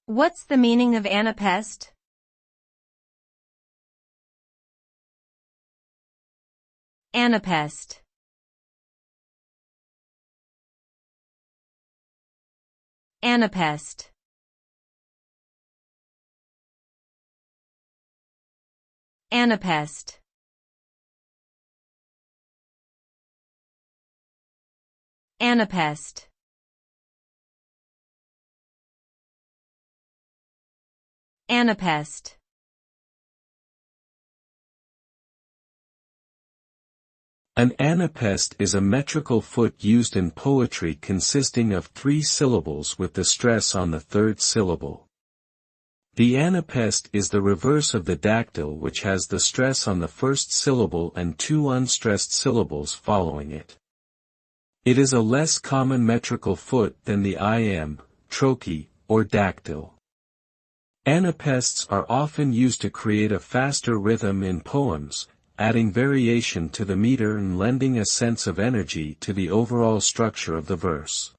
What's the meaning of Anapaest? Anapaest. Anapaest. Anapaest. Anapaest. Anapaest. An anapaest is a metrical foot used in poetry consisting of 3 syllables with the stress on the third syllable. The anapaest is the reverse of the dactyl, which has the stress on the first syllable and 2 unstressed syllables following it. It is a less common metrical foot than the iamb, trochee, or dactyl. Anapaests are often used to create a faster rhythm in poems, adding variation to the meter and lending a sense of energy to the overall structure of the verse.